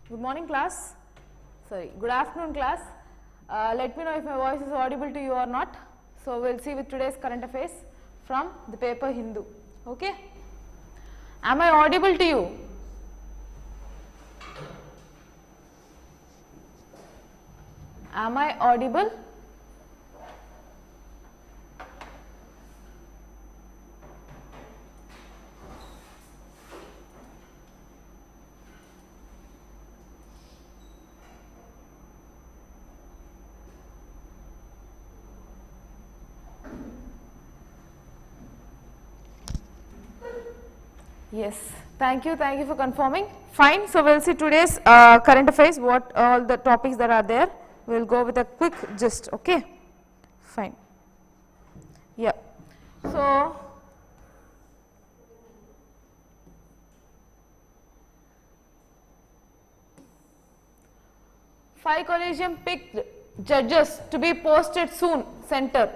Good morning class, sorry, good afternoon class. Let me know if my voice is audible to you or not. So, we will see with today's current affairs from the paper Hindu, okay. Am I audible to you? Am I audible? Yes, thank you for confirming. Fine, so we will see today's current affairs, what all the topics that are there. We will go with a quick gist, okay. Fine. Yeah. So, Five collegium picked judges to be posted soon, center.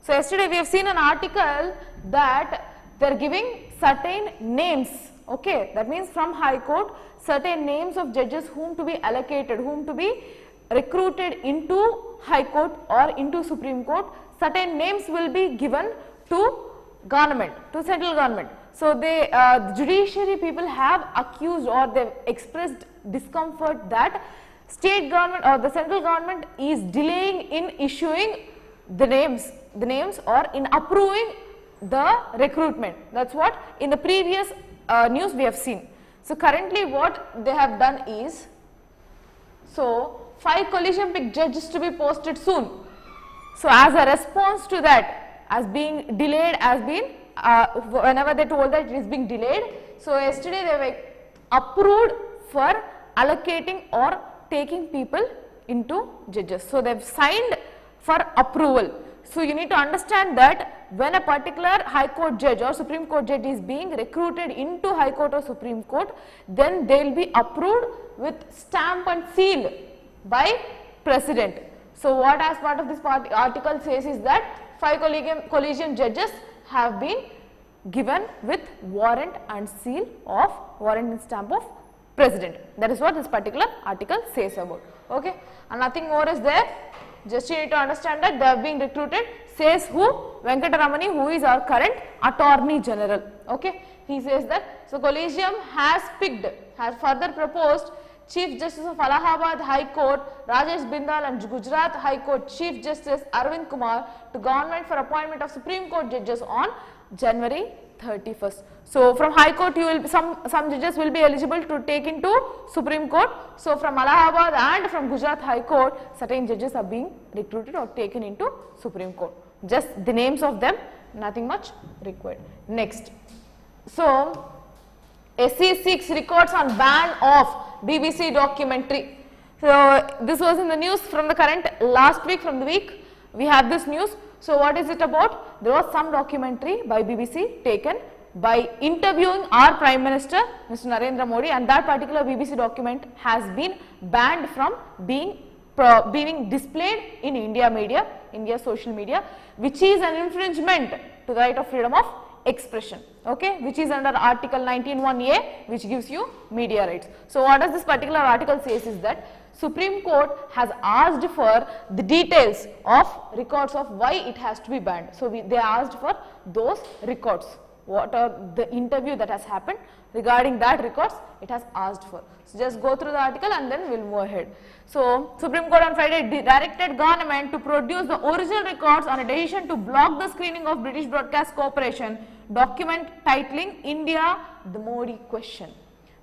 So, yesterday we have seen an article that they are giving certain names, okay. That means from High Court, certain names of judges whom to be allocated, whom to be recruited into High Court or into Supreme Court. Certain names will be given to government, to central government. So, they judiciary people have accused or they have expressed discomfort that state government or the central government is delaying in issuing the names or in approving the recruitment. That is what in the previous news we have seen. So, currently what they have done is, so 5 collegium picked judges to be posted soon. So, as a response to that, as being delayed, as been whenever they told that it is being delayed. So, yesterday they were approved for allocating or taking people into judges. So, they have signed for approval. So, you need to understand that when a particular High Court judge or Supreme Court judge is being recruited into High Court or Supreme Court, then they will be approved with stamp and seal by President. So, what as part of this article says is that 5 collegium judges have been given with warrant and seal of warrant and stamp of President. That is what this particular article says about, okay. And nothing more is there. Just you need to understand that they have been recruited, says who? Venkataramani, who is our current Attorney General, okay. He says that, so collegium has further proposed Chief Justice of Allahabad High Court Rajesh Bindal and Gujarat High Court Chief Justice Arvind Kumar to government for appointment of Supreme Court judges on January 31st. So, from High Court you will some judges will be eligible to take into Supreme Court. So, from Allahabad and from Gujarat High Court certain judges are being recruited or taken into Supreme Court. Just the names of them, nothing much required. Next. So, SC seeks records on ban of BBC documentary. So, this was in the news from the current last week, from the week we have this news. So, what is it about? There was some documentary by BBC taken by interviewing our Prime Minister Mr. Narendra Modi, and that particular BBC document has been banned from being displayed in India social media, which is an infringement to the right of freedom of expression, okay, which is under article 19(1)(a), which gives you media rights. So, what does this particular article says is that Supreme Court has asked for the details of records of why it has to be banned. So, they asked for those records, what are the interview that has happened, regarding that records it has asked for. So, just go through the article and then we will move ahead. So, Supreme Court on Friday directed government to produce the original records on a decision to block the screening of British Broadcast Corporation document titling India the Modi Question.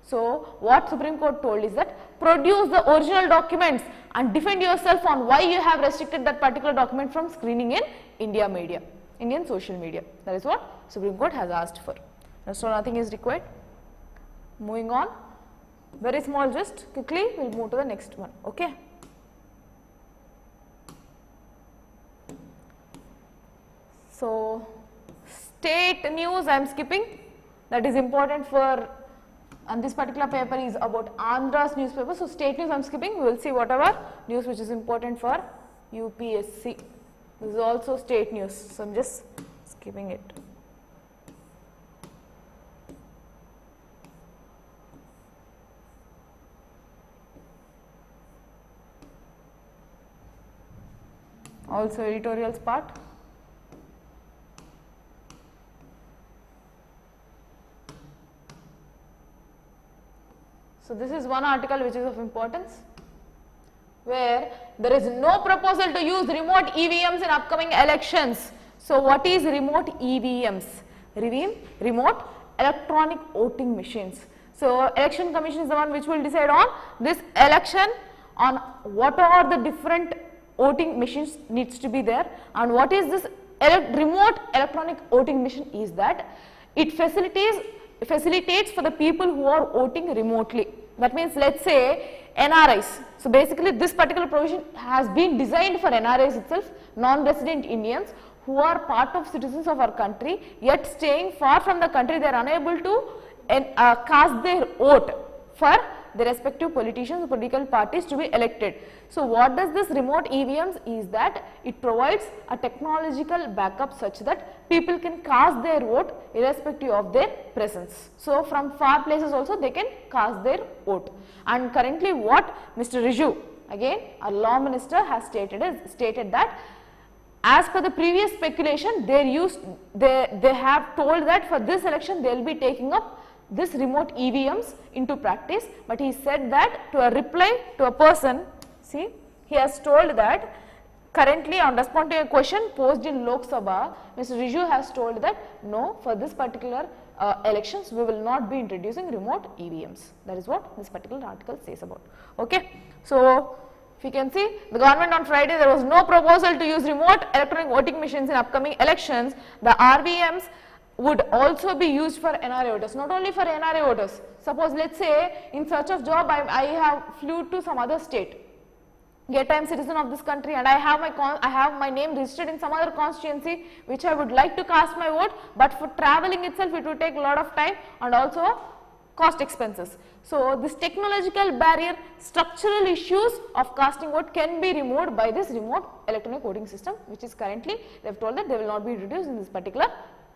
So, what Supreme Court told is that produce the original documents and defend yourself on why you have restricted that particular document from screening in Indian social media. That is what Supreme Court has asked for. So, nothing is required. Moving on, very small gist, quickly we will move to the next one, okay. So, state news I am skipping, that is important for, and this particular paper is about Andhra's newspaper. So, state news I am skipping, we will see whatever news which is important for UPSC. This is also state news, so I am just skipping it. also editorials part. So this is one article which is of importance, where there is no proposal to use remote EVMs in upcoming elections. So what is remote EVMs? Remote electronic voting machines. So election commission is the one which will decide on this election, on what are the different voting machines needs to be there, and what is this remote electronic voting machine is that it facilitates for the people who are voting remotely. That means, let's say NRIs. So basically this particular provision has been designed for NRIs itself, non-resident Indians who are part of citizens of our country, yet staying far from the country. They are unable to cast their vote for the respective politicians, political parties to be elected. So what does this remote EVMs is that it provides a technological backup such that people can cast their vote irrespective of their presence. So from far places also they can cast their vote. And currently what Mr. Riju, again our law minister, has stated that as per the previous speculation, they have told that for this election they will be taking up this remote EVMs into practice, but he said that to a reply to a person, see, he has told that currently on responding to a question posed in Lok Sabha, Mr. Riju has told that no, for this particular elections we will not be introducing remote EVMs. That is what this particular article says about. Okay. So if you can see, the government on Friday, there was no proposal to use remote electronic voting machines in upcoming elections. The RVMs would also be used for NRI voters, not only for NRI voters. Suppose let's say in search of job I have flew to some other state, yet I am citizen of this country and I have my name registered in some other constituency which I would like to cast my vote, but for travelling itself it would take a lot of time and also cost expenses. So this technological barrier, structural issues of casting vote can be removed by this remote electronic voting system, which is currently they have told that they will not be introduced in this particular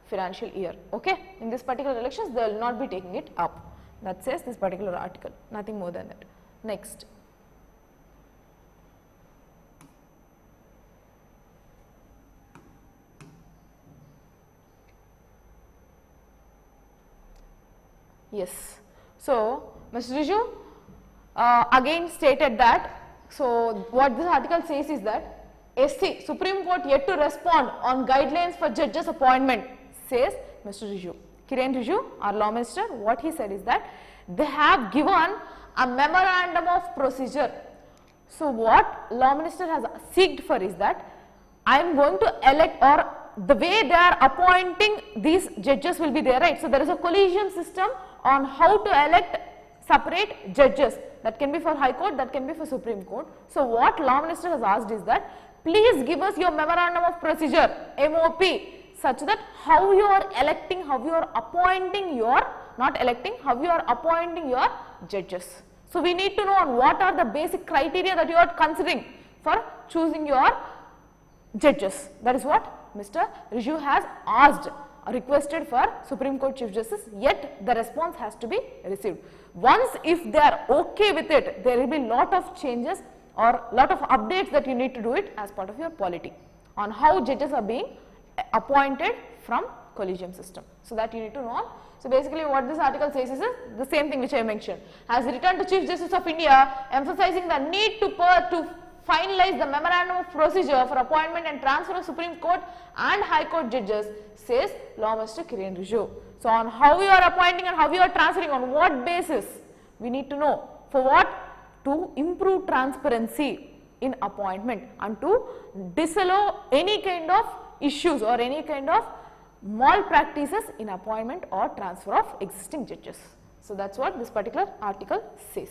financial year. Okay, in this particular elections they will not be taking it up. That says this particular article, nothing more than that. Next. Yes. So Mr. Riju again stated that, so what this article says is that SC, Supreme Court yet to respond on guidelines for judges appointment, says Mr. Riju. Kiren Riju, our law minister, what he said is that they have given a memorandum of procedure. So what law minister has seeked for is that I am going to elect, or the way they are appointing these judges will be there, right? So there is a collegium system on how to elect separate judges. That can be for High Court, that can be for Supreme Court. So what law minister has asked is that please give us your memorandum of procedure, MOP, such that how you are electing, how you are appointing your, not electing, how you are appointing your judges. So we need to know on what are the basic criteria that you are considering for choosing your judges. That is what Mr. Riju has asked, requested for Supreme Court Chief Justice, yet the response has to be received. Once if they are okay with it, there will be lot of changes or lot of updates that you need to do it as part of your polity on how judges are being appointed from collegium system. So that you need to know. So basically what this article says is the same thing which I mentioned. Has returned to Chief Justice of India, emphasizing the need to finalize the memorandum of procedure for appointment and transfer of Supreme Court and High Court judges, says Law Minister Kiren Rijiju. So on how you are appointing and how you are transferring, on what basis, we need to know. For what? To improve transparency in appointment and to disallow any kind of issues or any kind of malpractices in appointment or transfer of existing judges. So that's what this particular article says.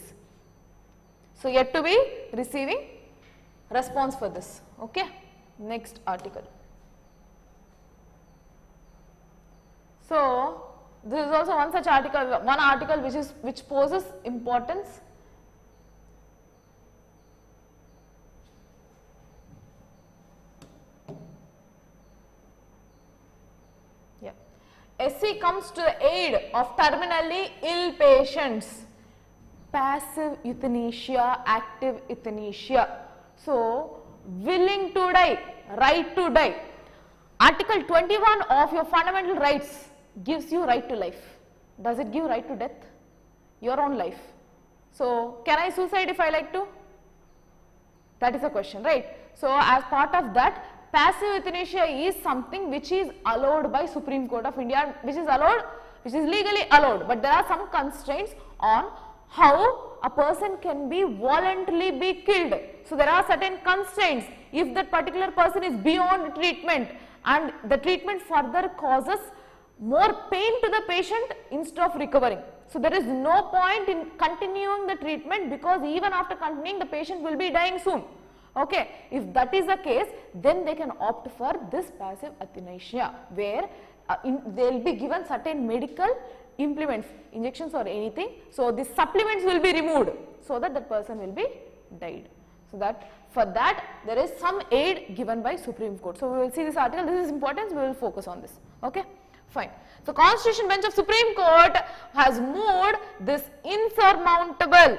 So yet to be receiving response for this. Okay. Next article. So this is also one such article, one article which poses importance. Yeah. SC comes to the aid of terminally ill patients. Passive euthanasia, active euthanasia. So willing to die, right to die. Article 21 of your fundamental rights gives you right to life. Does it give right to death? Your own life. So, can I suicide if I like to? That is a question, right? So, as part of that, passive euthanasia is something which is allowed by Supreme Court of India, which is allowed, which is legally allowed, but there are some constraints on how a person can be voluntarily be killed. So, there are certain constraints. If that particular person is beyond treatment and the treatment further causes more pain to the patient instead of recovering. So, there is no point in continuing the treatment, because even after continuing the patient will be dying soon. Okay. If that is the case, then they can opt for this passive euthanasia, where they will be given certain medical implements, injections or anything. So, the supplements will be removed so that that person will be died. So, that for that there is some aid given by Supreme Court. So, we will see this article, this is important, we will focus on this. Okay. Fine. So, Constitution Bench of Supreme Court has moved this insurmountable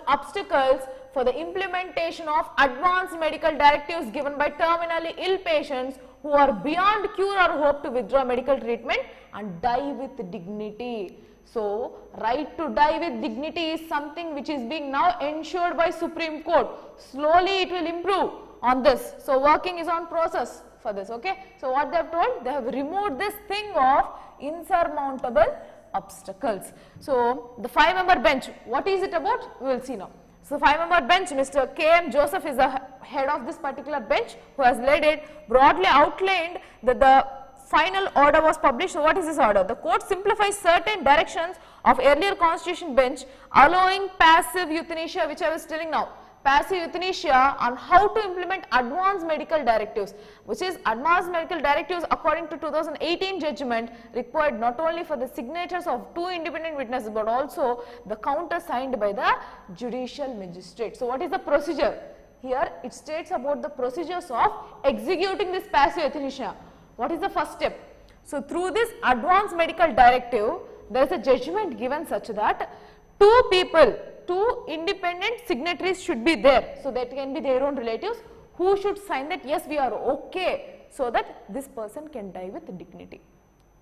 obstacles for the implementation of advanced medical directives given by terminally ill patients who are beyond cure or hope to withdraw medical treatment and die with dignity. So, right to die with dignity is something which is being now ensured by Supreme Court. Slowly it will improve on this. So, working is on process for this. Okay. So, what they have told? They have removed this thing of insurmountable obstacles. So, the 5-member bench, what is it about? We will see now. So, 5-member bench, Mr. K.M. Joseph is the head of this particular bench who has led it, broadly outlined that the final order was published. So, what is this order? The court simplifies certain directions of earlier Constitution bench allowing passive euthanasia, which I was telling now. Passive euthanasia on how to implement advanced medical directives, which is advanced medical directives according to 2018 judgment required not only for the signatures of 2 independent witnesses but also the counter signed by the judicial magistrate. So, what is the procedure? Here it states about the procedures of executing this passive euthanasia. What is the first step? So, through this advanced medical directive, there is a judgment given such that 2 independent signatories should be there. So, that can be their own relatives who should sign that yes, we are okay, so that this person can die with dignity.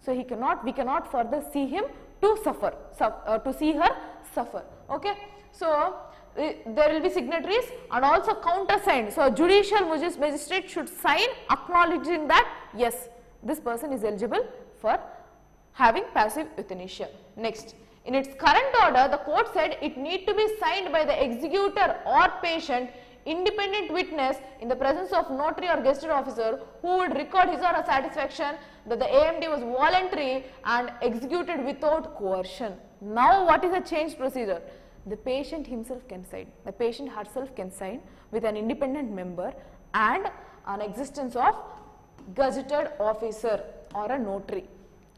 So, we cannot further see him to suffer, to see her suffer. Okay. So, there will be signatories and also countersigned. So, a judicial magistrate should sign acknowledging that yes, this person is eligible for having passive euthanasia. Next. In its current order, the court said it need to be signed by the executor or patient, independent witness in the presence of notary or gazetted officer who would record his or her satisfaction that the AMD was voluntary and executed without coercion. Now, what is the changed procedure? The patient himself can sign, the patient herself can sign with an independent member and an existence of gazetted officer or a notary.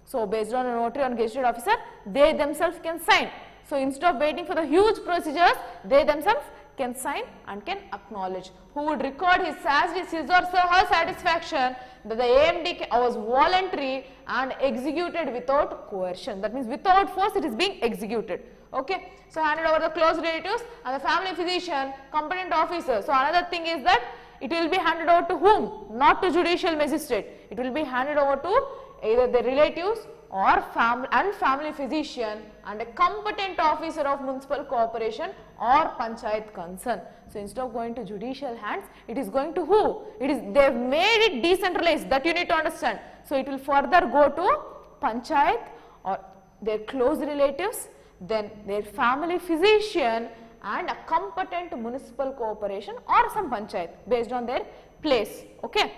So, based on a notary or gazetted officer, they themselves can sign. So, instead of waiting for the huge procedures, they themselves can sign and can acknowledge, who would record his or her satisfaction that the AMD was voluntary and executed without coercion. That means without force it is being executed. Okay. So, handed over the close relatives and the family physician, competent officer. So, another thing is that it will be handed over to whom? Not to judicial magistrate. It will be handed over to either the relatives or family physician and a competent officer of municipal corporation or panchayat concern. So, instead of going to judicial hands, it is going to who? It is, they have made it decentralized, that you need to understand. So, it will further go to panchayat or their close relatives, then their family physician and a competent municipal corporation or some panchayat based on their place. Okay.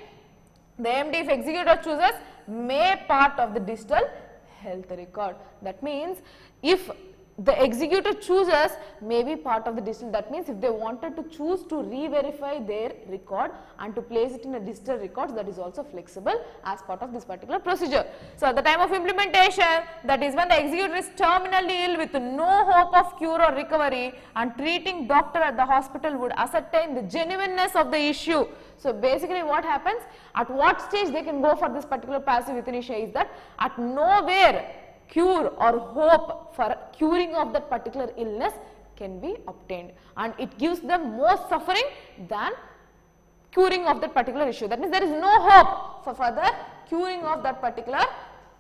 The AMD, if executor chooses, may part of the digital health record. That means if the executor chooses, may be part of the digital. That means if they wanted to choose to re-verify their record and to place it in a digital record, that is also flexible as part of this particular procedure. So, at the time of implementation, that is when the executor is terminally ill with no hope of cure or recovery and treating doctor at the hospital would ascertain the genuineness of the issue. So, basically what happens, at what stage they can go for this particular passive euthanasia is that at nowhere cure or hope for curing of that particular illness can be obtained, and it gives them more suffering than curing of that particular issue. That means there is no hope for further curing of that particular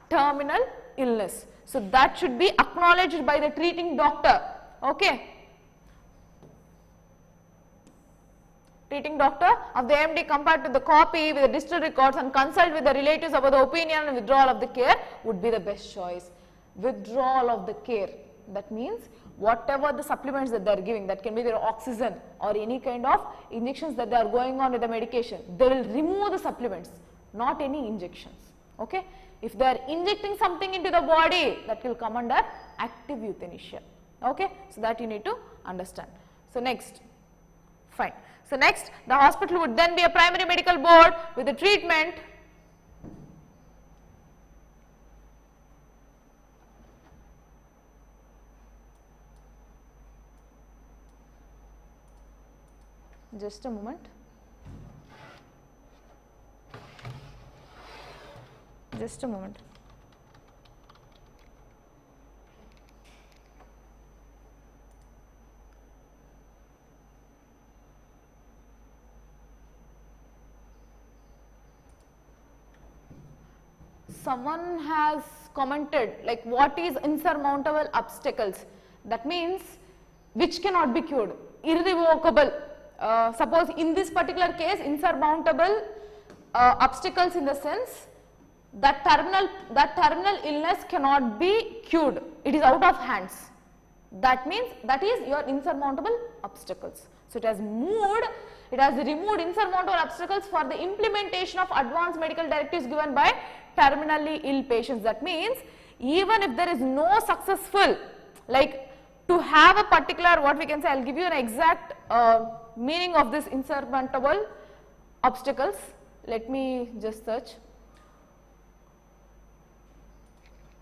terminal illness. So that should be acknowledged by the treating doctor. Okay. Treating doctor of the AMD compared to the copy with the digital records and consult with the relatives about the opinion and withdrawal of the care would be the best choice. Withdrawal of the care, that means whatever the supplements that they are giving, that can be their oxygen or any kind of injections that they are going on with the medication, they will remove the supplements, not any injections. Okay. If they are injecting something into the body, that will come under active euthanasia. Okay. So that you need to understand. So next, fine. So next, the hospital would then be a primary medical board with the treatment. Just a moment. Just a moment. Someone has commented like, what is insurmountable obstacles? That means which cannot be cured, irrevocable. Suppose in this particular case, insurmountable obstacles in the sense that terminal illness cannot be cured, it is out of hands. That means that is your insurmountable obstacles. So it has removed insurmountable obstacles for the implementation of advanced medical directives given by terminally ill patients. That means even if there is no successful, like to have a particular, what we can say, I will give you an exact meaning of this insurmountable obstacles. Let me just search.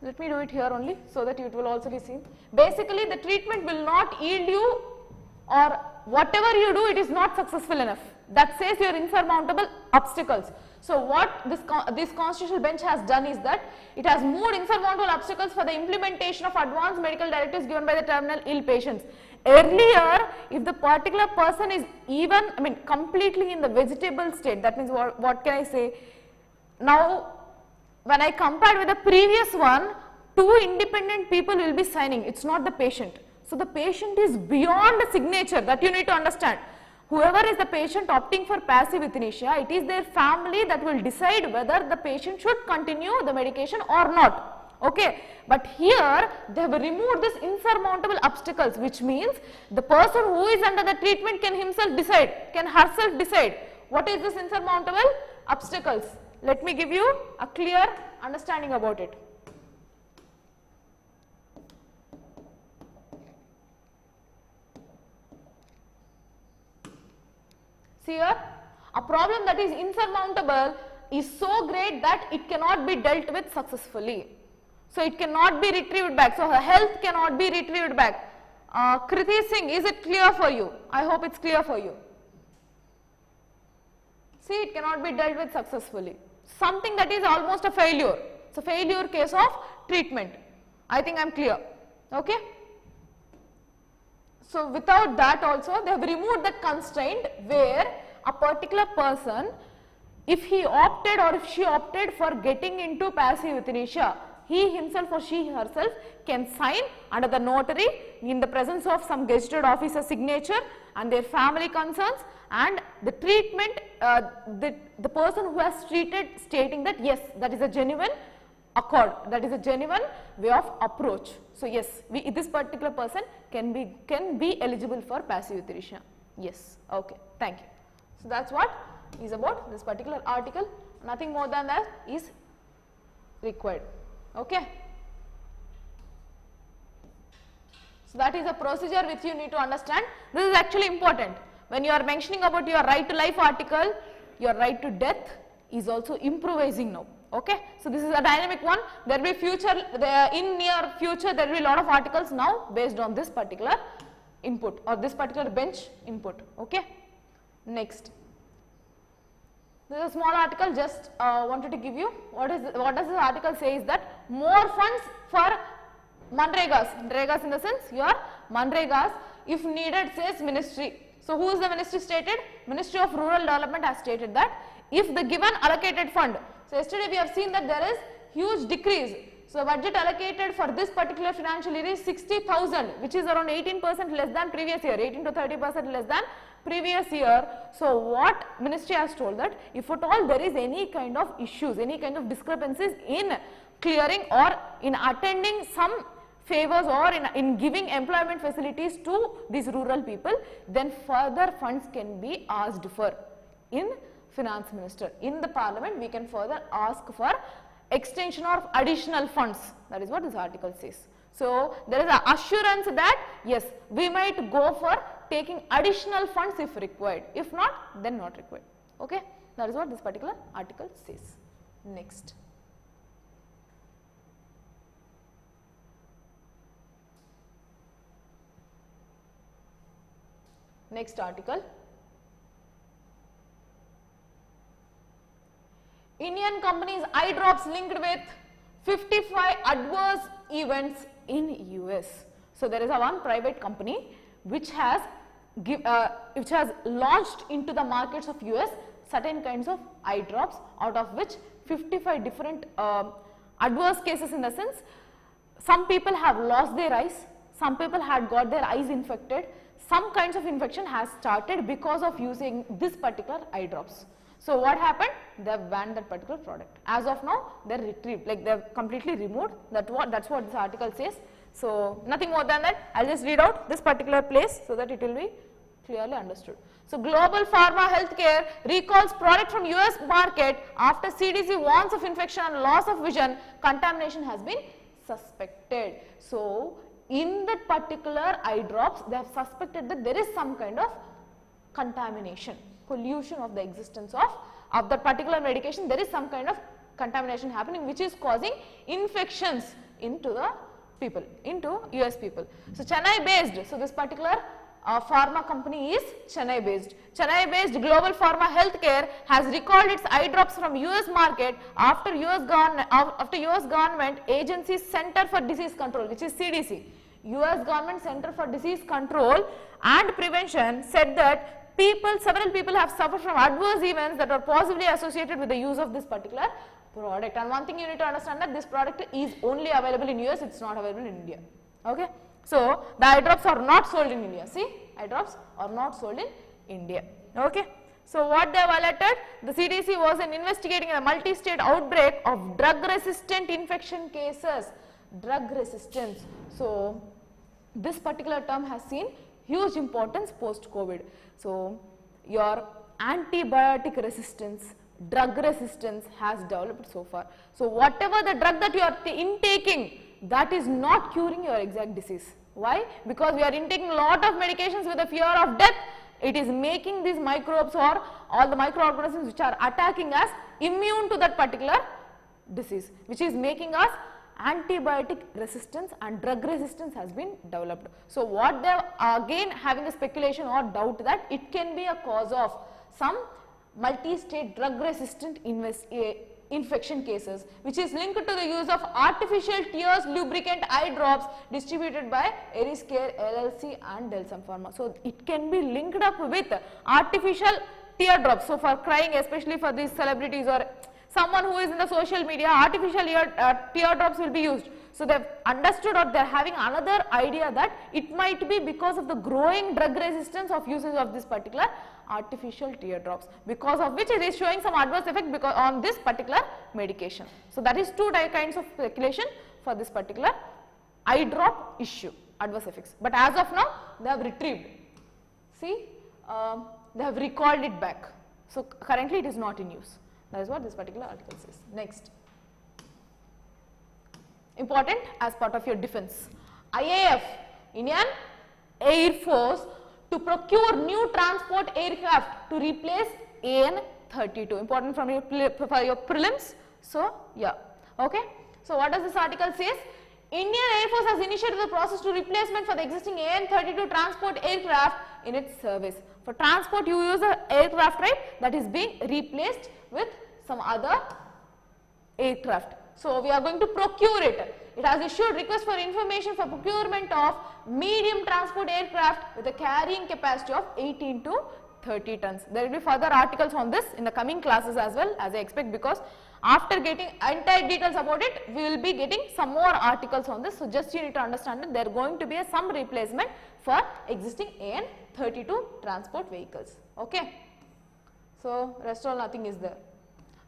Let me do it here only so that it will also be seen. Basically, the treatment will not yield you, or whatever you do, it is not successful enough. That says your insurmountable obstacles. So what this constitutional bench has done is that it has moved insurmountable obstacles for the implementation of advanced medical directives given by the terminal ill patients. Earlier, if the particular person is even, completely in the vegetable state, that means what can I say? Now, when I compare with the previous one, two independent people will be signing, it is not the patient. So the patient is beyond the signature, that you need to understand. Whoever is the patient opting for passive euthanasia, it is their family that will decide whether the patient should continue the medication or not. Okay. But here they have removed this insurmountable obstacles, which means the person who is under the treatment can himself decide, can herself decide what is this insurmountable obstacles. Let me give you a clear understanding about it. See here, a problem that is insurmountable is so great that it cannot be dealt with successfully. So it cannot be retrieved back. So her health cannot be retrieved back. Kriti Singh, is it clear for you? I hope it's clear for you. See, it cannot be dealt with successfully. Something that is almost a failure. It's a failure case of treatment. I think I'm clear. Okay. So without that also, they have removed that constraint where a particular person, if he opted or if she opted for getting into passive euthanasia, he himself or she herself can sign under the notary in the presence of some gazetted officer's signature and their family concerns, and the treatment, the person who has treated stating that yes, that is a genuine accord, that is a genuine way of approach. So yes, this particular person can be eligible for passive euthanasia. Yes, okay, thank you. So that's what is about this particular article. Nothing more than that is required. Okay. So that is a procedure which you need to understand. This is actually important. When you are mentioning about your right to life article, your right to death is also improvising now. Okay. So this is a dynamic one. There will be in near future there will be a lot of articles now based on this particular input or this particular bench input. Okay. Next. This is a small article, just wanted to give you what does this article say is that more funds for Manregas in the sense your Manregas, if needed, says ministry. So who is the ministry stated? Ministry of Rural Development has stated that if the given allocated fund, so yesterday we have seen that there is huge decrease. So budget allocated for this particular financial year is 60,000, which is around 18% less than previous year, 18 to 30% less than previous year. So what ministry has told that if at all there is any kind of issues, any kind of discrepancies in clearing or in attending some favors or in giving employment facilities to these rural people, then further funds can be asked for in finance minister. In the parliament we can further ask for extension or additional funds. That is what this article says. So there is an assurance that yes, we might go for taking additional funds if required. If not, then not required. Okay, that is what this particular article says. Next. Next article. Indian companies eye drops linked with 55 adverse events in US. So there is a one private company which has launched into the markets of US certain kinds of eye drops, out of which 55 different adverse cases, in the sense some people have lost their eyes, some people had got their eyes infected, some kinds of infection has started because of using this particular eye drops. So what happened? They have banned that particular product. As of now, they are retrieved, like they have completely removed. That's what this article says. So nothing more than that. I'll just read out this particular place so that it will be clearly understood. So global pharma healthcare recalls product from US market after CDC warns of infection and loss of vision. Contamination has been suspected. So in that particular eye drops, they have suspected that there is some kind of contamination, pollution of the existence of that particular medication. There is some kind of contamination happening which is causing infections into the people, into US people. So Chennai based, so this particular pharma company is Chennai based. Chennai based Global Pharma Healthcare has recalled its eye drops from US market after US government agency Center for Disease Control, which is CDC. US government Center for Disease Control and Prevention said that several people have suffered from adverse events that are possibly associated with the use of this particular product. And one thing you need to understand, that this product is only available in US, it's not available in India. Okay. So the eye drops are not sold in India. See, eye drops are not sold in India. Okay. So what they have alerted, the CDC was investigating a multi-state outbreak of drug-resistant infection cases. Drug resistance. So this particular term has seen huge importance post-COVID. So your antibiotic resistance, drug resistance has developed so far. So whatever the drug that you are intaking, that is not curing your exact disease. Why? Because we are intaking a lot of medications with the fear of death. It is making these microbes or all the microorganisms which are attacking us immune to that particular disease, which is making us antibiotic resistance and drug resistance has been developed. So what they are again having a speculation or doubt that it can be a cause of some multi-state drug resistant infection cases, which is linked to the use of artificial tears lubricant eye drops distributed by Eris Care LLC and Delsum Pharma. So it can be linked up with artificial tear drops. So for crying, especially for these celebrities or someone who is in the social media, artificial tear drops will be used. So they have understood, or they are having another idea that it might be because of the growing drug resistance of usage of this particular artificial tear drops, because of which it is showing some adverse effect because on this particular medication. So that is two kinds of speculation for this particular eye drop issue, adverse effects. But as of now, they have retrieved. See, they have recalled it back. So currently it is not in use. That is what this particular article says. Next, important as part of your defense, IAF, Indian Air Force, to procure new transport aircraft to replace AN-32. Important for your prelims. So yeah, okay. So what does this article says? Indian Air Force has initiated the process to replacement for the existing AN-32 transport aircraft in its service. For transport, you use an aircraft, right, that is being replaced with some other aircraft. So we are going to procure it. It has issued request for information for procurement of medium transport aircraft with a carrying capacity of 18 to 30 tons. There will be further articles on this in the coming classes as well, as I expect, because after getting entire details about it, we will be getting some more articles on this. So just you need to understand that there are going to be some replacement for existing AN 32 transport vehicles. Okay. So rest all nothing is there.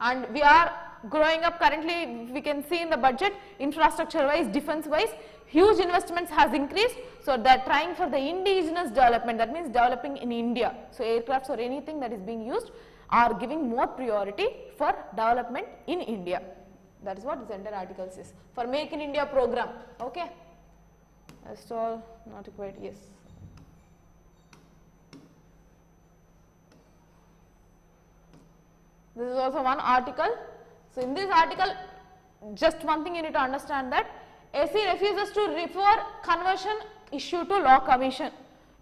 And we are growing up currently, we can see in the budget, infrastructure wise, defense wise, huge investments has increased. So they are trying for the indigenous development, that means developing in India. So aircrafts or anything that is being used are giving more priority for development in India. That is what this entire article says. For Make in India program. Okay. Rest all not required. Yes. This is also one article. So in this article, just one thing you need to understand, that SC refuses to refer conversion issue to Law Commission.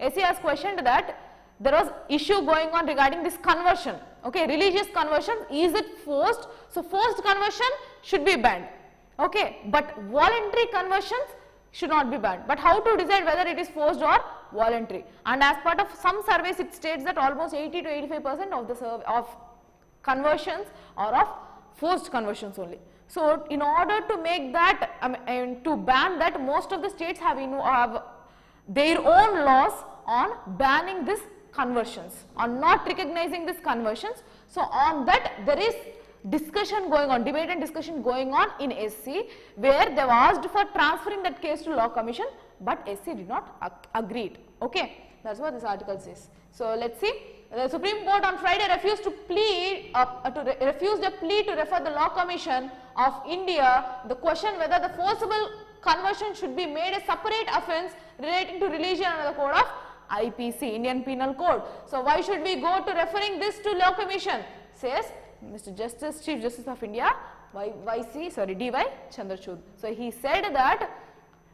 SC has questioned that there was issue going on regarding this conversion. Okay, religious conversion, is it forced? So forced conversion should be banned. Okay, but voluntary conversions should not be banned. But how to decide whether it is forced or voluntary? And as part of some surveys, it states that almost 80 to 85% of the conversions are of forced conversions only. So in order to make that, to ban that, most of the states have their own laws on banning this conversions, on not recognizing these conversions. So on that there is discussion going on, debate and discussion going on in SC, where they have asked for transferring that case to Law Commission, but SC did not agree. Okay, that's what this article says. So let's see. The Supreme Court on Friday refused a plea to refer the Law Commission of India the question whether the forcible conversion should be made a separate offence relating to religion under the code of IPC, Indian Penal Code. So why should we go to referring this to Law Commission? Says Mr. Justice, Chief Justice of India, D.Y. Chandrachud. So he said that,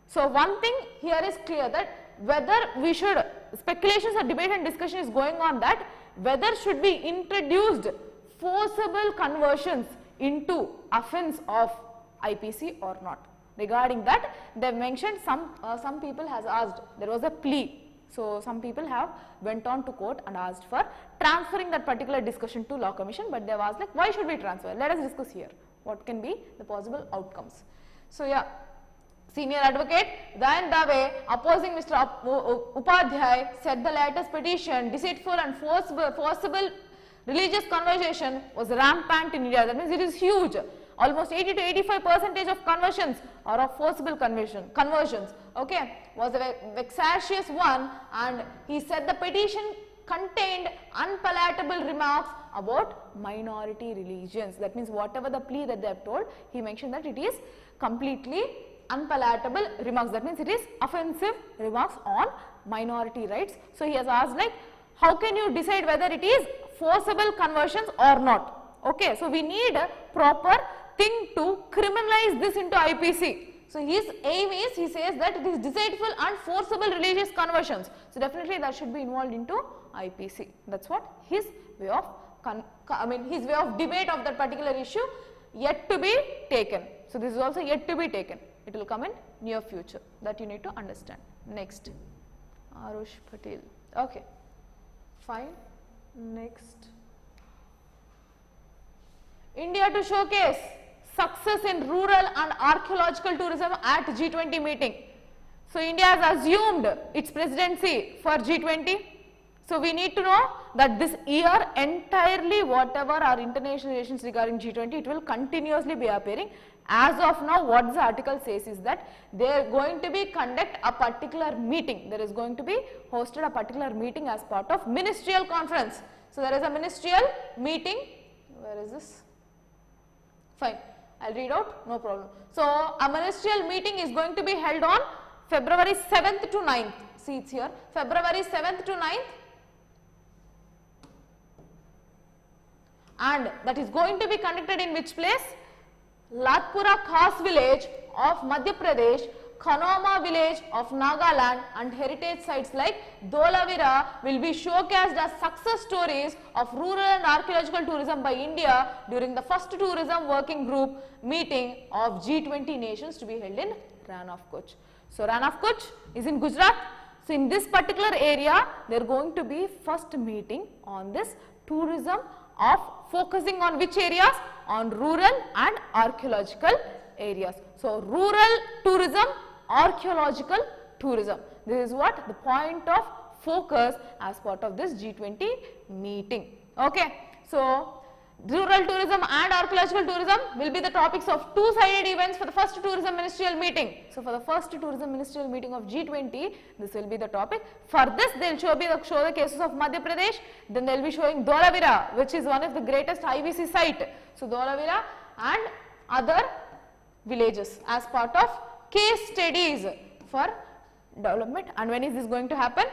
so one thing here is clear, that whether we should, speculations or debate and discussion is going on, that whether should be introduced forcible conversions into offence of IPC or not. Regarding that, they have mentioned some people has asked, there was a plea. So some people have went on to court and asked for transferring that particular discussion to Law Commission, but they have asked like, why should we transfer? Let us discuss here what can be the possible outcomes. So yeah, senior advocate Dayan Dave, opposing Mr. Upadhyay, said the latest petition, deceitful and forcible religious conversion was rampant in India. That means it is huge. Almost 80 to 85% of conversions are of forcible conversions. Okay, was a vexatious one, and he said the petition contained unpalatable remarks about minority religions. That means whatever the plea that they have told, he mentioned that it is completely unpalatable remarks. That means it is offensive remarks on minority rights. So he has asked like, how can you decide whether it is forcible conversions or not? Okay, so we need a proper thing to criminalize this into IPC. So his aim is, he says that it is deceitful and forcible religious conversions. So definitely that should be involved into IPC. That's what his way of, his way of debate of that particular issue, yet to be taken. So this is also yet to be taken. It will come in near future. That you need to understand. Next, Arush Patel. Okay, fine. Next, India to showcase success in rural and archaeological tourism at G20 meeting. So India has assumed its presidency for G20. So we need to know that this year entirely whatever our international relations regarding G20, it will continuously be appearing. As of now, what the article says is that they are going to be conduct a particular meeting. There is going to be hosted a particular meeting as part of ministerial conference. So there is a ministerial meeting. Where is this? Fine, I'll read out, no problem. So a ministerial meeting is going to be held on February 7th to 9th. See, it's here, February 7th to 9th. And that is going to be conducted in which place? Latpura Khas village of Madhya Pradesh, Kanoma village of Nagaland and heritage sites like Dholavira will be showcased as success stories of rural and archaeological tourism by India during the first tourism working group meeting of G20 nations to be held in Rann of Kutch. So, Rann of Kutch is in Gujarat. So, in this particular area, they are going to be first meeting on this tourism of focusing on which areas? On rural and archaeological areas. So, rural tourism, archaeological tourism. This is what the point of focus as part of this G20 meeting. Okay. So, rural tourism and archaeological tourism will be the topics of two-sided events for the first tourism ministerial meeting. So, for the first tourism ministerial meeting of G20, this will be the topic. For this, they will show the cases of Madhya Pradesh, then they will be showing Dholavira, which is one of the greatest IVC site. So, Dholavira and other villages as part of case studies for development. And when is this going to happen?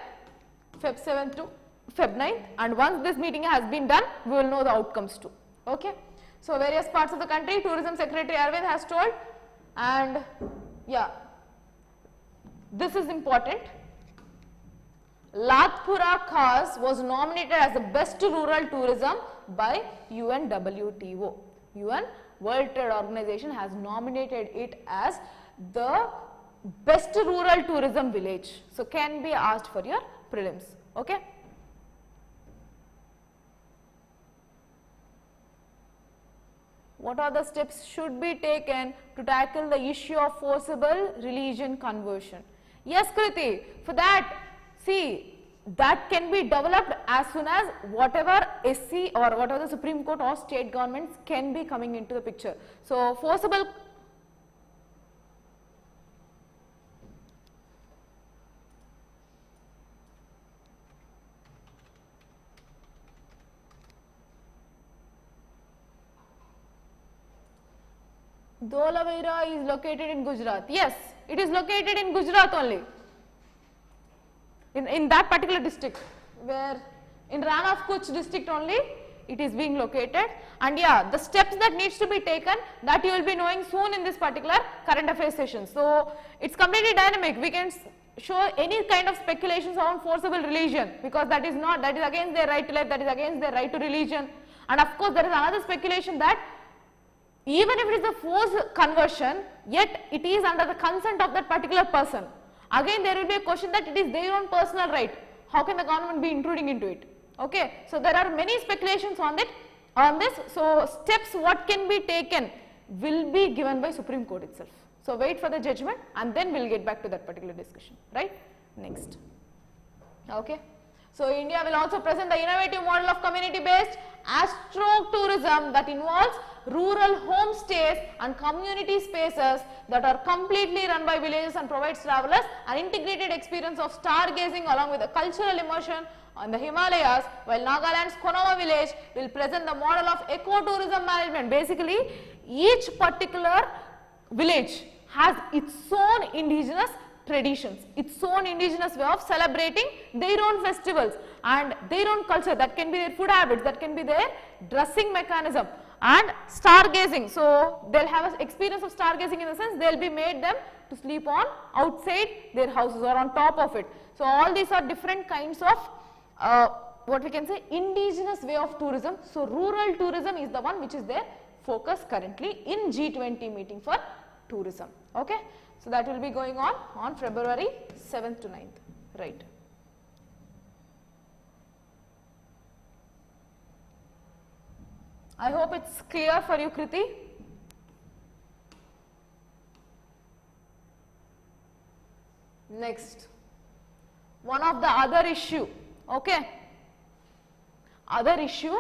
Feb 7th to Feb 9th, and once this meeting has been done, we will know the outcomes too. Okay. So, various parts of the country, Tourism Secretary Arvind has told, and yeah, this is important. Latpura Khas was nominated as the best rural tourism by UNWTO. UN World Trade Organization has nominated it as the best rural tourism village. So, can be asked for your prelims. Okay. What are the steps should be taken to tackle the issue of forcible religion conversion? Yes, Kriti, for that, see, that can be developed as soon as whatever SC or whatever the Supreme Court or state governments can be coming into the picture. So, forcible Dholavira is located in Gujarat. Yes, it is located in Gujarat only. In that particular district, where in Rann of Kutch district only it is being located. And yeah, the steps that needs to be taken, that you will be knowing soon in this particular current affairs session. So, it is completely dynamic. We can show any kind of speculations on forcible religion, because that is against their right to life, that is against their right to religion. And of course, there is another speculation that even if it is a forced conversion, yet it is under the consent of that particular person. Again, there will be a question that it is their own personal right. How can the government be intruding into it? Okay. So, there are many speculations on this. So, steps what can be taken will be given by Supreme Court itself. So, wait for the judgment and then we will get back to that particular discussion, right. Next. Okay. So, India will also present the innovative model of community-based astro-tourism that involves rural homestays and community spaces that are completely run by villages and provides travelers an integrated experience of stargazing along with a cultural immersion on the Himalayas, while Nagaland's Konoma village will present the model of ecotourism management. Basically, each particular village has its own indigenous traditions, its own indigenous way of celebrating their own festivals and their own culture. That can be their food habits, that can be their dressing mechanism and stargazing. So, they will have an experience of stargazing in the sense they will be made them to sleep on outside their houses or on top of it. So, all these are different kinds of what we can say indigenous way of tourism. So, rural tourism is the one which is their focus currently in G20 meeting for tourism. Okay. So, that will be going on February 7th to 9th, right. I hope it is clear for you, Kriti. Next, one of the other issue, okay. Other issue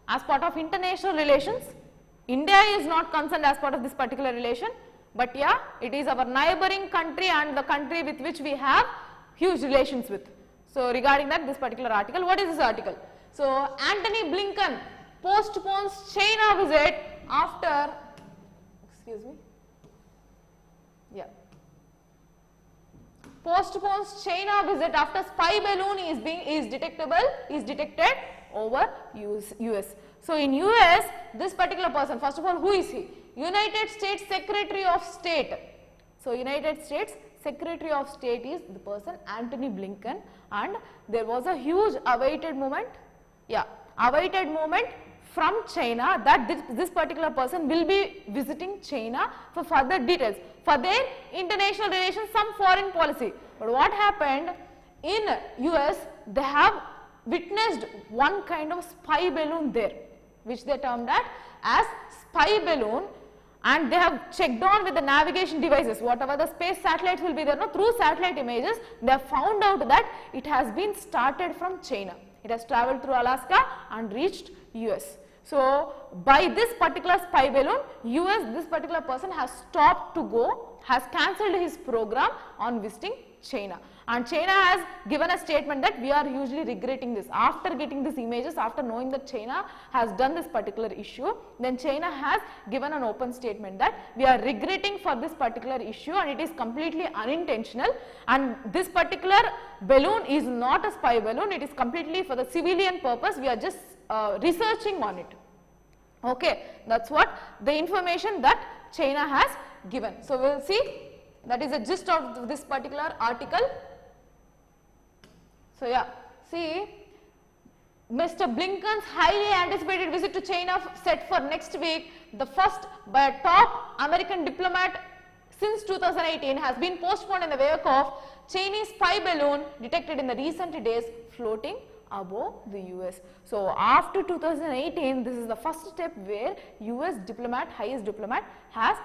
as part of international relations, India is not concerned as part of this particular relation, but yeah, it is our neighboring country and the country with which we have huge relations with. So, regarding that, this particular article, what is this article? So, Antony Blinken postpones China visit after, postpones China visit after spy balloon is detected over US. So, in US, this particular person, first of all, who is he? United States Secretary of State. So United States Secretary of State is the person Antony Blinken, and there was a huge awaited movement, awaited movement from China that this particular person will be visiting China for further details for their international relations, some foreign policy. But what happened in US, they have witnessed one kind of spy balloon there, which they termed as spy balloon, and they have checked on with the navigation devices, whatever the space satellites will be there, through satellite images, they have found out that it has been started from China. It has traveled through Alaska and reached US. So by this particular spy balloon, US, this particular person has stopped to go, has cancelled his program on visiting China. And China has given a statement that we are hugely regretting this. After getting these images, after knowing that China has done this particular issue, then China has given an open statement that we are regretting for this particular issue and it is completely unintentional, and this particular balloon is not a spy balloon, it is completely for the civilian purpose, we are just researching on it. Okay, that's what the information that China has given. So we will see, that is the gist of this particular article. So yeah, see, Mr. Blinken's highly anticipated visit to China set for next week, the first by a top American diplomat since 2018, has been postponed in the wake of Chinese spy balloon detected in the recent days floating above the US. So after 2018, this is the first step where US diplomat, highest diplomat, has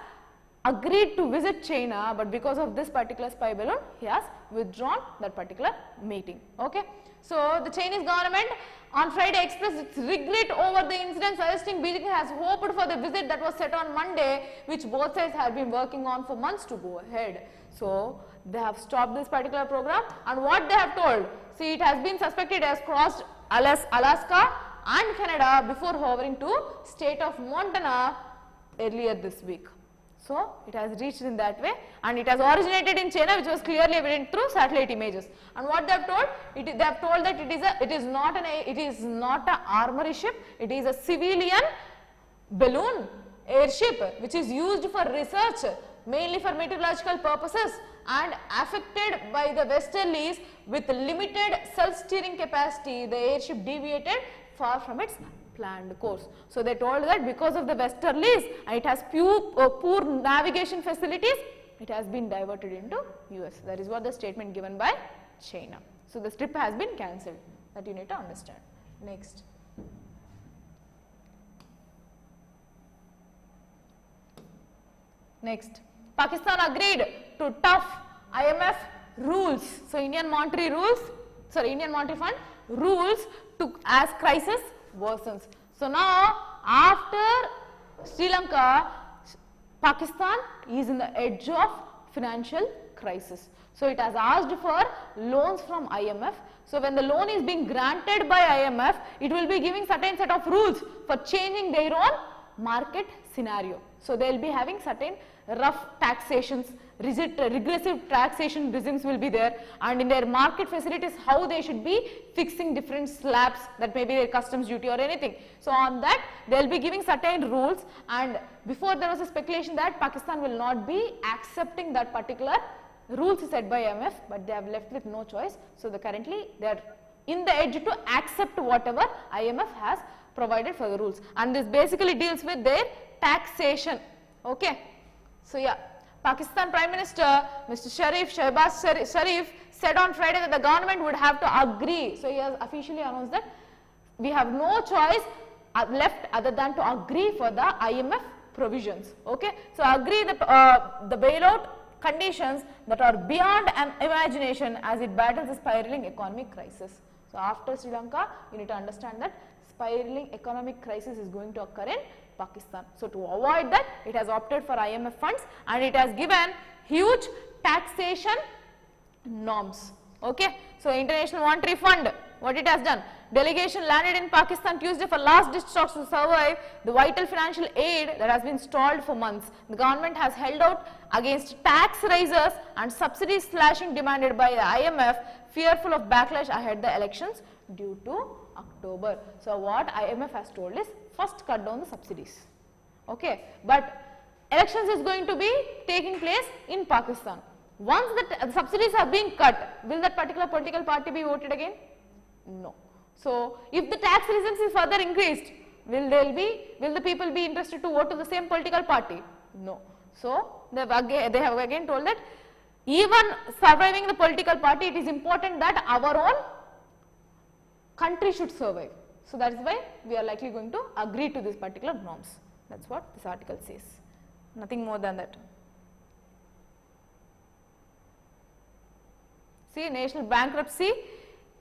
agreed to visit China, but because of this particular spy balloon, he has withdrawn that particular meeting. Okay. So the Chinese government on Friday expressed its regret over the incident, suggesting Beijing has hoped for the visit that was set on Monday, which both sides have been working on for months to go ahead. So they have stopped this particular program, and what they have told, see, it has been suspected has crossed Alaska and Canada before hovering to state of Montana earlier this week. So it has reached in that way, and it has originated in China, which was clearly evident through satellite images. And what they have told, they have told that it is not an armory ship, it is a civilian balloon airship which is used for research, mainly for meteorological purposes, and affected by the westerlies with limited self-steering capacity. The airship deviated far from its planned course. So they told that because of the westerlies and it has poor navigation facilities, it has been diverted into US. That is what the statement given by China. So the trip has been cancelled. That you need to understand. Next. Next. Pakistan agreed to tough IMF rules. So Indian Monetary Fund rules as crisis worsens. So now after Sri Lanka, Pakistan is in the edge of financial crisis. So it has asked for loans from IMF. So when the loan is being granted by IMF, it will be giving certain set of rules for changing their own market scenario. So they will be having certain rough taxations, regressive taxation regimes will be there, and in their market facilities how they should be fixing different slabs, that may be their customs duty or anything. So on that they will be giving certain rules, and before there was a speculation that Pakistan will not be accepting that particular rules set by IMF, but they have left with no choice. So currently they are in the edge to accept whatever IMF has provided for the rules, and this basically deals with their taxation. Okay. So yeah, Pakistan Prime Minister Mr. Shehbaz Sharif said on Friday that the government would have to agree. So he has officially announced that we have no choice left other than to agree for the IMF provisions. Okay. So agree the bailout conditions that are beyond imagination as it battles the spiraling economic crisis. So after Sri Lanka, you need to understand that spiraling economic crisis is going to occur in Pakistan. So to avoid that, it has opted for IMF funds and it has given huge taxation norms. Okay. So International Monetary Fund, what it has done? Delegation landed in Pakistan Tuesday for last ditch talks to survive the vital financial aid that has been stalled for months. The government has held out against tax rises and subsidy slashing demanded by the IMF, fearful of backlash ahead the elections due to October. So what IMF has told is first cut down the subsidies. Okay. But elections is going to be taking place in Pakistan. Once the subsidies are being cut, will that particular political party be voted again? No. So, if the tax reasons is further increased, will the people be interested to vote to the same political party? No. So, they have again told that even surviving the political party, it is important that our own country should survive. So, that is why we are likely going to agree to these particular norms. That is what this article says. Nothing more than that. See, national bankruptcy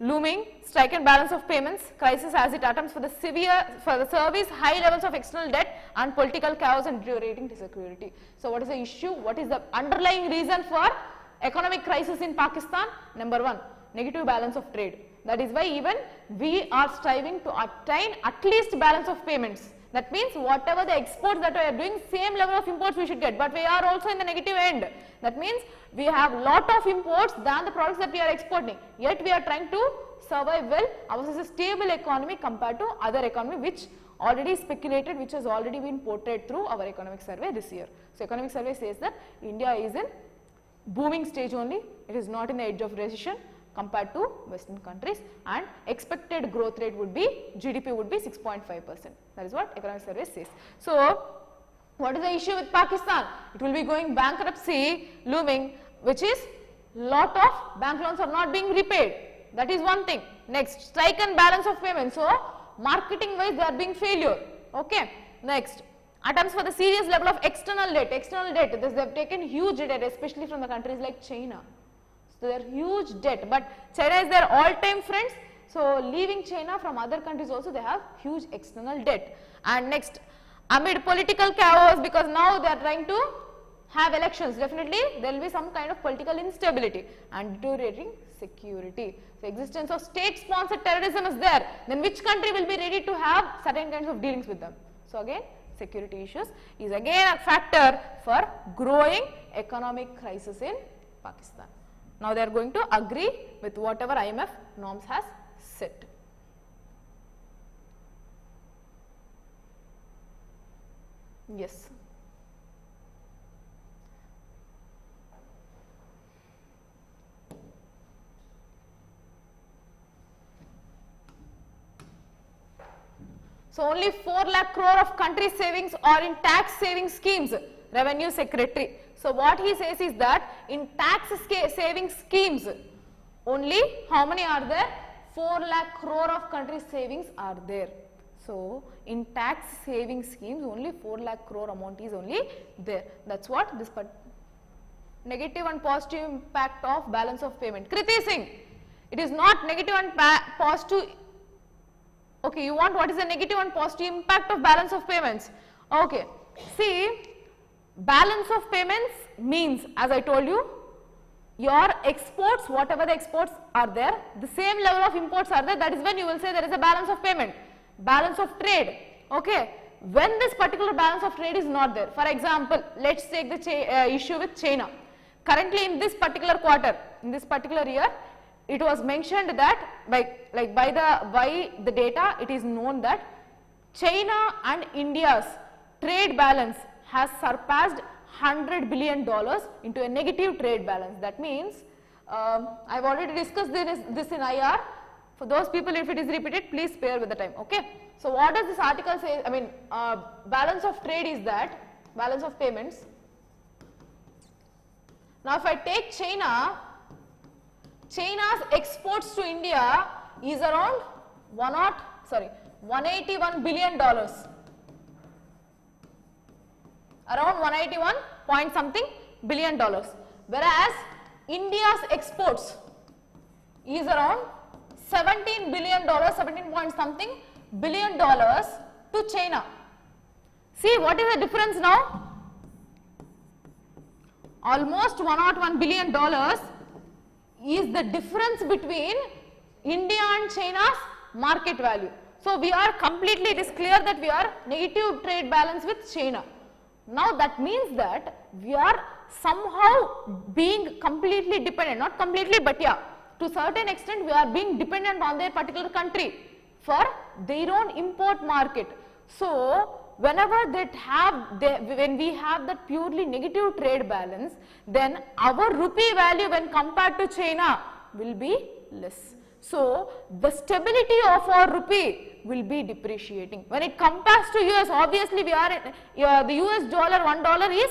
looming, strike and balance of payments crisis as it attempts for the service high levels of external debt and political chaos and deteriorating security. So, what is the issue? What is the underlying reason for economic crisis in Pakistan? Number one, negative balance of trade. That is why even we are striving to attain at least balance of payments. That means whatever the exports that we are doing, same level of imports we should get, but we are also in the negative end. That means we have lot of imports than the products that we are exporting, yet we are trying to survive well. Ours is a stable economy compared to other economy which already speculated, which has already been portrayed through our economic survey this year. So, economic survey says that India is in booming stage only, it is not in the edge of recession compared to western countries, and expected growth rate would be, GDP would be 6.5%. That is what economic survey says. So, what is the issue with Pakistan? It will be going bankruptcy looming, which is lot of bank loans are not being repaid. That is one thing. Next, strike and balance of payments. So, marketing wise they are being failure. Okay. Next, attempts for the serious level of external debt. External debt, they have taken huge debt, especially from the countries like China. So, they are huge debt, but China is their all-time friends. So, leaving China, from other countries also they have huge external debt. And next, amid political chaos, because now they are trying to have elections, definitely there will be some kind of political instability and deteriorating security. So, existence of state-sponsored terrorism is there, then which country will be ready to have certain kinds of dealings with them? So, again security issues is again a factor for growing economic crisis in Pakistan. Now, they are going to agree with whatever IMF norms has set. Yes. So, only 4 lakh crore of country savings are in tax saving schemes, Revenue Secretary. So, what he says is that in tax saving schemes, only how many are there? 4 lakh crore of country savings are there. So, in tax saving schemes, only 4 lakh crore amount is only there. That is what this negative and positive impact of balance of payment. Kriti Singh, it is not negative and positive. Okay, you want what is the negative and positive impact of balance of payments? Okay, see, balance of payments means, as I told you, your exports, whatever the exports are there, the same level of imports are there, that is when you will say there is a balance of payment. Balance of trade, okay, when this particular balance of trade is not there. For example, let us take the issue with China. Currently in this particular quarter, in this particular year, it was mentioned that by the data, it is known that China and India's trade balance has surpassed $100 billion into a negative trade balance. That means, I have already discussed this in IR. For those people, if it is repeated, please spare with the time. Okay. So, what does this article say? I mean, balance of trade is that, balance of payments. Now, if I take China, China's exports to India is around 181 billion dollars. Around 181 point something billion dollars, whereas India's exports is around 17 billion dollars, 17 point something billion dollars to China. See, what is the difference now? Almost 101 billion dollars is the difference between India and China's market value. So, we are completely, it is clear that we are negative trade balance with China. Now, that means that we are somehow being completely dependent, not completely, but yeah, to certain extent we are being dependent on their particular country for their own import market. So, whenever when we have that purely negative trade balance, then our rupee value when compared to China will be less. So the stability of our rupee will be depreciating. When it compares to US, obviously we are the US dollar, $1 is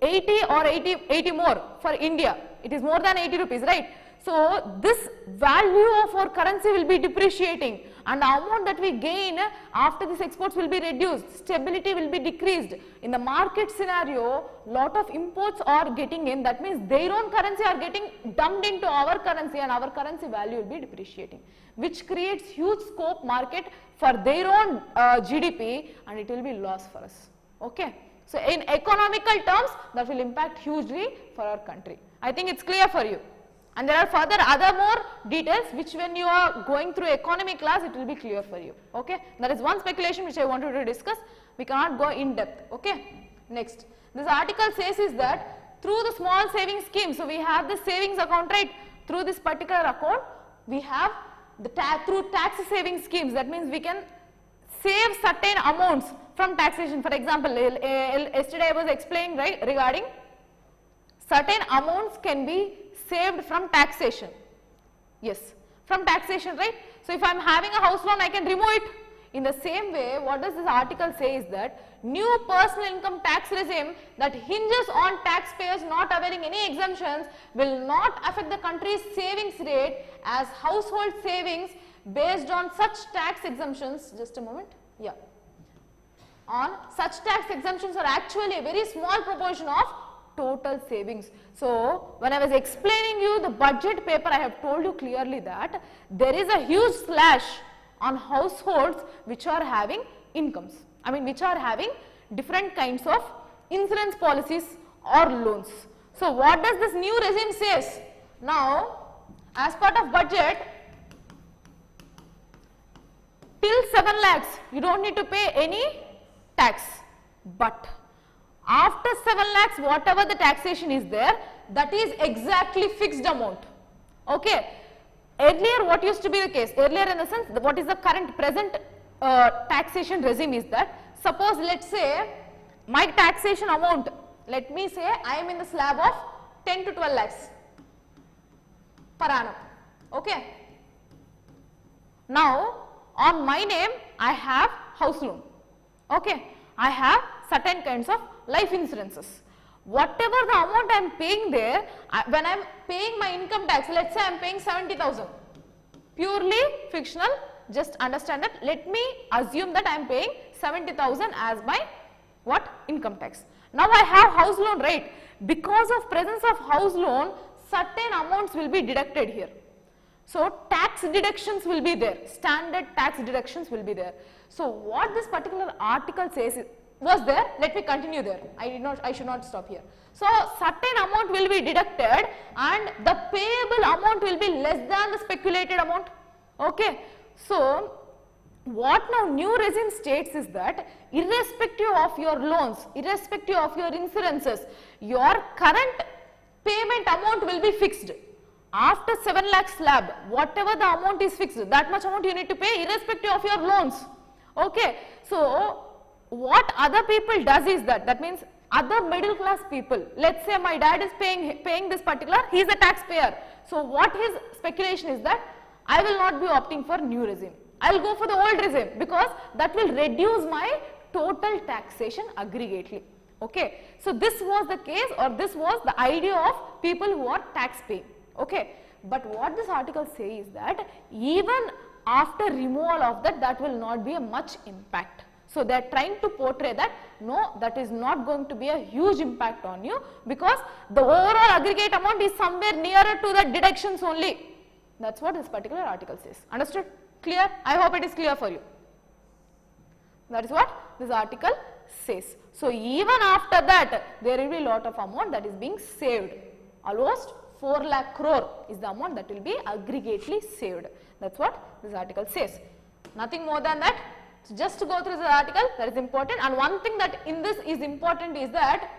80 or 80 more for India. It is more than 80 rupees, right? So this value of our currency will be depreciating, and the amount that we gain after these exports will be reduced, stability will be decreased. In the market scenario, lot of imports are getting in, that means their own currency are getting dumped into our currency, and our currency value will be depreciating, which creates huge scope market for their own GDP, and it will be loss for us. Okay. So in economical terms, that will impact hugely for our country. I think it's clear for you. And there are further other more details which when you are going through economy class, it will be clear for you. Okay. There is one speculation which I wanted to discuss. We cannot go in depth. Okay. Next, this article says is that through the small savings scheme, so we have the savings account, right? Through this particular account, we have the through tax saving schemes. That means we can save certain amounts from taxation. For example, yesterday I was explaining, right, regarding certain amounts can be saved from taxation. Yes, from taxation, right? So if I am having a house loan, I can remove it. In the same way, what does this article say is that new personal income tax regime that hinges on taxpayers not availing any exemptions will not affect the country's savings rate, as household savings based on such tax exemptions, just a moment, yeah, on such tax exemptions are actually a very small proportion of total savings. So when I was explaining you the budget paper, I have told you clearly that there is a huge slash on households which are having incomes, which are having different kinds of insurance policies or loans. So what does this new regime says? Now, as part of budget, till 7 lakhs you don't need to pay any tax, but after 7 lakhs whatever the taxation is there, that is exactly fixed amount. Okay. Earlier what used to be the case, earlier in the sense what is the current present taxation regime is that, suppose let us say my taxation amount, let me say I am in the slab of 10 to 12 lakhs per annum. Okay. Now on my name I have house loan. Okay. I have certain kinds of life insurances. Whatever the amount I am paying there, when I am paying my income tax, let us say I am paying 70,000, purely fictional, just understand that, let me assume that I am paying 70,000 as my what? Income tax. Now I have house loan, right? Because of presence of house loan, certain amounts will be deducted here. So tax deductions will be there, standard tax deductions will be there. So what this particular article says is, was there, let me continue there, I should not stop here. So certain amount will be deducted and the payable amount will be less than the speculated amount. Okay. So what now new regime states is that irrespective of your loans, irrespective of your insurances, your current payment amount will be fixed. After 7 lakh slab, whatever the amount is fixed, that much amount you need to pay irrespective of your loans. Okay. So what other people does is that means other middle class people, let's say my dad is paying this particular, he is a taxpayer. So what his speculation is that I will not be opting for new regime, I will go for the old regime because that will reduce my total taxation aggregately. Okay. So this was the case, or this was the idea of people who are tax paying. Okay. But what this article says is that even after removal of that, that will not be a much impact. So they are trying to portray that no, that is not going to be a huge impact on you because the overall aggregate amount is somewhere nearer to the deductions only. That is what this particular article says. Understood? Clear? I hope it is clear for you. That is what this article says. So even after that, there will be a lot of amount that is being saved. Almost 4 lakh crore is the amount that will be aggregately saved. That is what this article says. Nothing more than that. So just to go through the article, that is important, and one thing that in this is important is that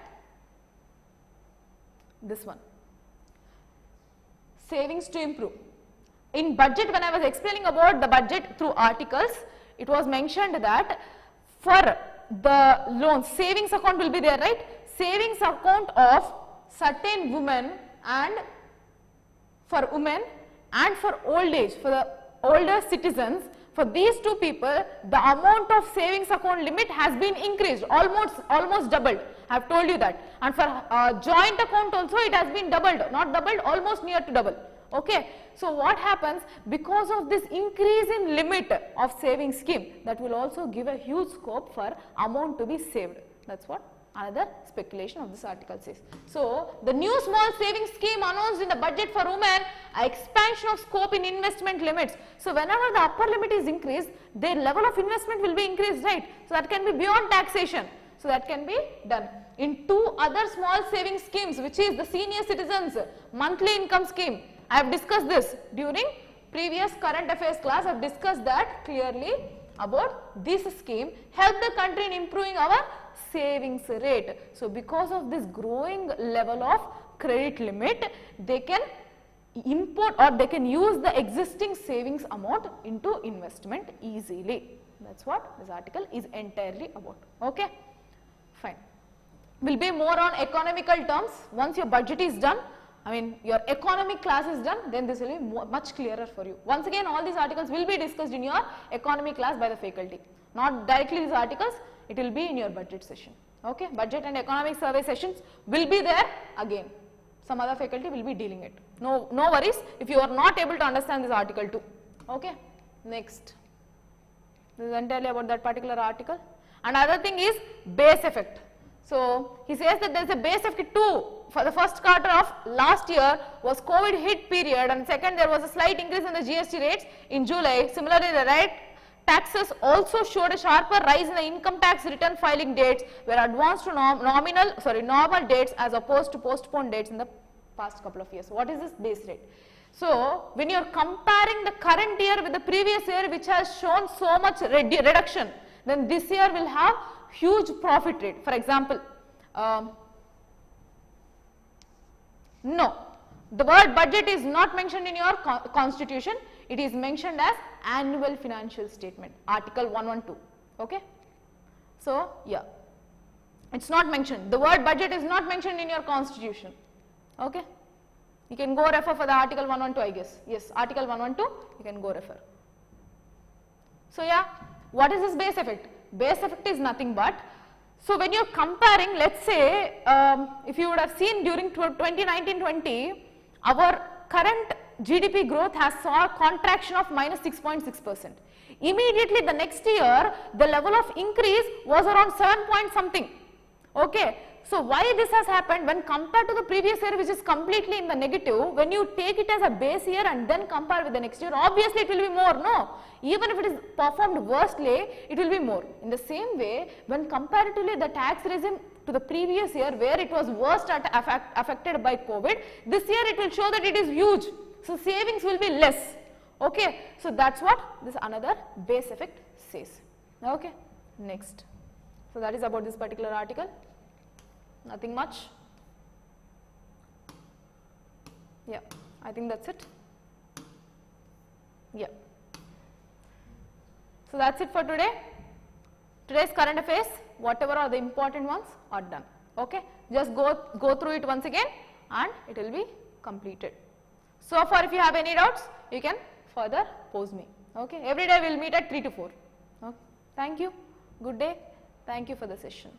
this one, savings to improve. In budget, when I was explaining about the budget through articles, it was mentioned that for the loans, savings account will be there, right? Savings account of certain women and for women and for old age, for the older citizens, for these two people, the amount of savings account limit has been increased, almost doubled. I have told you that. And for joint account also it has been doubled, not doubled, almost near to double. Okay. So what happens, because of this increase in limit of saving scheme, that will also give a huge scope for amount to be saved. That's what another speculation of this article says. So the new small savings scheme announced in the budget for women, expansion of scope in investment limits. So whenever the upper limit is increased, their level of investment will be increased, right? So that can be beyond taxation. So that can be done. In two other small savings schemes, which is the senior citizens monthly income scheme, I have discussed this during previous current affairs class. I have discussed that clearly about this scheme, help the country in improving our savings rate. So because of this growing level of credit limit, they can import or they can use the existing savings amount into investment easily. That's what this article is entirely about. Okay, fine. Will be more on economical terms once your budget is done. I mean your economic class is done, then this will be much clearer for you. Once again, all these articles will be discussed in your economy class by the faculty, not directly these articles, it will be in your budget session. Okay, budget and economic survey sessions will be there again. Some other faculty will be dealing it. No worries if you are not able to understand this article too. Okay, next. This is entirely about that particular article. Another thing is base effect. So he says that there is a base effect too. For the first quarter of last year was COVID hit period, and second there was a slight increase in the GST rates in July. Similarly, the right taxes also showed a sharper rise in the income tax return filing dates were advanced to normal dates as opposed to postponed dates in the past couple of years. What is this base rate? So when you are comparing the current year with the previous year, which has shown so much reduction, then this year will have huge profit rate. For example, no, the word budget is not mentioned in your constitution. It is mentioned as annual financial statement, article 112. Okay. So yeah, it's not mentioned. The word budget is not mentioned in your constitution. Okay. You can go refer for the article 112, I guess. Yes, article 112, you can go refer. So yeah, what is this base effect? Base effect is nothing but, so when you are comparing, let's say, if you would have seen during 2019-20, our current GDP growth has saw a contraction of minus 6.6%. Immediately the next year, the level of increase was around 7 point something. Okay. So why this has happened? When compared to the previous year, which is completely in the negative, when you take it as a base year and then compare with the next year, obviously it will be more, no? Even if it is performed worstly, it will be more. In the same way, when comparatively the tax regime to the previous year, where it was worst affected by COVID, this year it will show that it is huge. So savings will be less. Okay. So that's what this another base effect says. Okay. Next. So that is about this particular article. Nothing much. Yeah, I think that's it. Yeah. So that's it for today. Today's current affairs, whatever are the important ones are done. Okay. Just go through it once again and it will be completed. So far, if you have any doubts, you can further pose me. Okay. Every day we will meet at 3 to 4. Okay. Thank you. Good day. Thank you for the session.